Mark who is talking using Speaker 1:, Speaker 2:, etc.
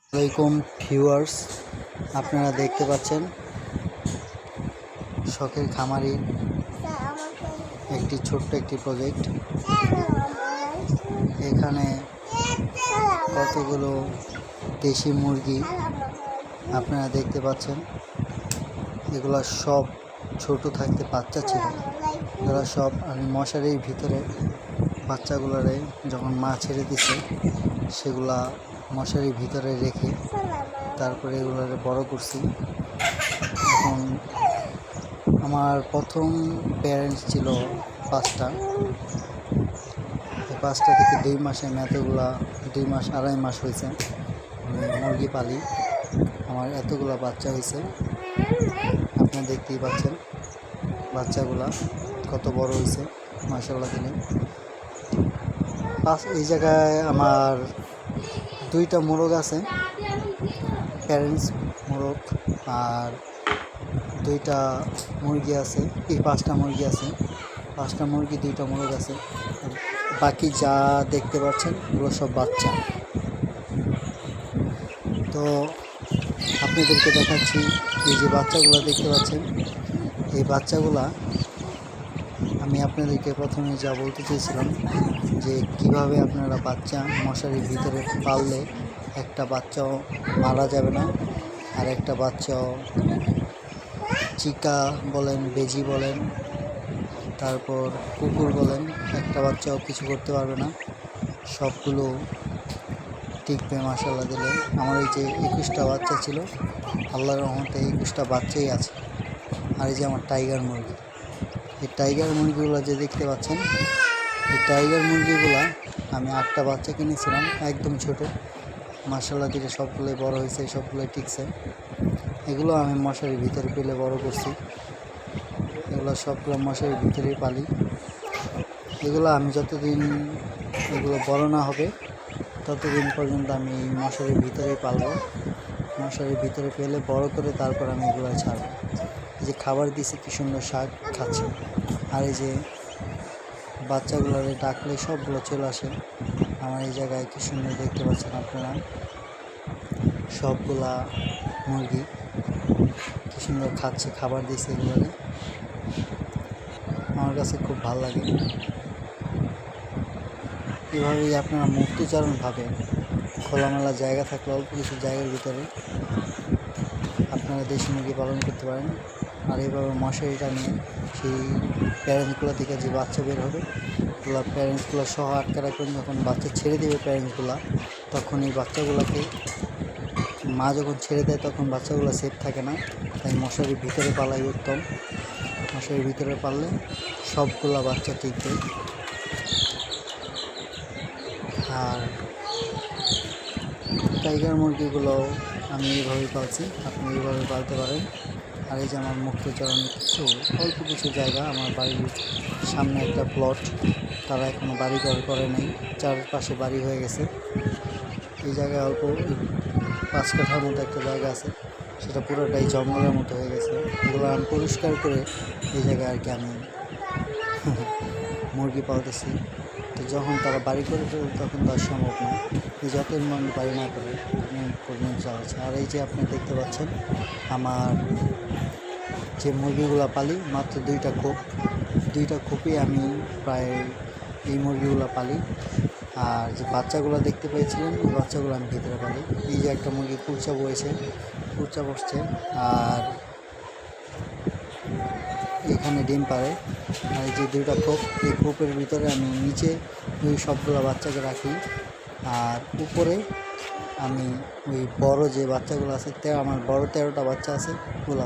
Speaker 1: আসসালামাইকুম ভিউয়ার্স, আপনারা দেখতে পাচ্ছেন শখের খামারির একটি ছোট্ট একটি প্রজেক্ট। এখানে কতগুলো দেশি মুরগি আপনারা দেখতে পাচ্ছেন। এগুলো সব ছোট থাকতে বাচ্চা ছিল। এগুলো সব আমি মশারির ভিতরে বাচ্চাগুলোরে যখন মা ছেড়ে দিছে সেগুলা মশারির ভিতরে রেখে তারপরে এগুলোরে বড় করছি। এখন আমার প্রথম প্যারেন্টস ছিল 5টা। এই 5টা থেকে 2 মাসে আমি এতগুলা 2 মাস 2.5 মাস হয়েছে আমি মুরগি পালি। আমার এতগুলা বাচ্চা হয়েছে, আপনারা দেখতেই পাচ্ছেন বাচ্চাগুলা কত বড় হয়েছে মাশাআল্লাহ দিলে। এই জায়গায় আমার 2টা মোরগ আছে, প্যারেন্টস মোরগ, আর 2টা মুরগি আছে। এই 5টা মুরগি আছে, 5টা মুরগি 2টা মোরগ আছে। বাকি যা দেখতে পাচ্ছেন এগুলো সব বাচ্চা। তো আপনাদেরকে দেখাচ্ছি এই যে বাচ্চাগুলো দেখতে পাচ্ছেন, এই বাচ্চাগুলা আমি আপনাদেরকে প্রথমে যা বলতে চেয়েছিলাম যে কিভাবে আপনারা বাচ্চা মশারির ভিতরে পাললে একটা বাচ্চাও মারা যাবে না, আর একটা বাচ্চাও চিকা বলেন, বেজি বলেন, তারপর কুকুর বলেন, একটা বাচ্চাও কিছু করতে পারবে না, সবগুলো টিকবে মাশাআল্লাহ দিলে। আমার এই যে 21টা বাচ্চা ছিল, আল্লাহর রহমতে 21টা বাচ্চাই আছে। আর এই যে আমার টাইগার মুরগি, এই টাইগার মুরগিগুলো যে দেখতে পাচ্ছেন, এই টাইগার মুরগিগুলা আমি 8টা বাচ্চা কিনেছিলাম, একদম ছোট। মাশাআল্লাহ দিলে সবগুলোই বড় হয়েছে, সবগুলোই টিকছে। এগুলো আমি মশারির ভিতরে পেলে বড় করছি। এগুলো সবগুলো মশারির ভিতরেই পালি। এগুলো আমি যতদিন এগুলো বড় না হবে ততদিন পর্যন্ত আমি এই মশারির ভিতরেই পালবো। মশারির ভিতরে পেলে বড় করে তারপর আমি এগুলো ছাড়বো। এই যে খাবার দিছি, কি সুন্দর শাক খাচ্ছে। আর এই যে বাচ্চাগুলোরে ডাকলে সবগুলো চলে আসে আমার এই জায়গায়। কি সুন্দর দেখতে পাচ্ছেন আপনারা, সবগুলা মুরগি কি সুন্দর খাচ্ছে, খাবার দিয়েছে এগুলোরে। আমার কাছে খুব ভালো লাগে। এভাবেই আপনারা মুক্তচারণভাবে খোলামেলা জায়গা থাকলে অল্প কিছু জায়গার ভিতরে আপনারা দেশি মুরগি পালন করতে পারেন। আর এইভাবে মশারিটা নিয়ে সেই প্যারেন্টসগুলো থেকে যে বাচ্চা বের হবে ওগুলো প্যারেন্টসগুলো সহ আটকে রাখবেন। যখন বাচ্চা ছেড়ে দেবে প্যারেন্টসগুলো, তখন এই বাচ্চাগুলোকে মা যখন ছেড়ে দেয় তখন বাচ্চাগুলো সেফ থাকে না। তাই মশারির ভিতরে পালাই উত্তম। মশারির ভিতরে পাললে সবগুলা বাচ্চা টিকবে। আর টাইগার মুরগিগুলো আমি এইভাবেই পালছি, আপনি এইভাবে পালতে পারেন। আর এই যে আমার মুক্তচরণ কিছু অল্প কিছু জায়গা, আমার বাড়ির সামনে একটা প্লট, তারা এখনও বাড়ি করে নেই, চারপাশে বাড়ি হয়ে গেছে। এই জায়গায় অল্প 5 কাঠার মতো একটা জায়গা আছে, সেটা পুরোটাই জঙ্গলের মতো হয়ে গেছে। এগুলো আমি পরিষ্কার করে এই জায়গায় আর কি আমি মুরগি পালতেছি। তো যখন তারা বাড়ি করে ফেলবে তখন তো আর সম্ভব না, যতদিন মানুষ বাড়ি না করে পর্যন্ত যাচ্ছে। আর এই যে আপনি দেখতে পাচ্ছেন আমার যে মুরগিগুলো পালি, মাত্র 2টা খোপ, 2টা খোপই আমি প্রায় এই মুরগিগুলো পালি। আর যে বাচ্চাগুলো দেখতে পেয়েছিলেন ওই বাচ্চাগুলো আমি ভিতরে পালি। এই যে একটা মুরগি কুচা বসছে, আর এখানে ডিম পারে। আর এই যে 2টা খোপ, এই খোপের ভিতরে আমি নিচে ওই সবগুলো বাচ্চাকে রাখি, আর উপরে আমি ওই বড় যে বাচ্চাগুলো আছে, আমার বড় 13টা বাচ্চা আছে ওগুলো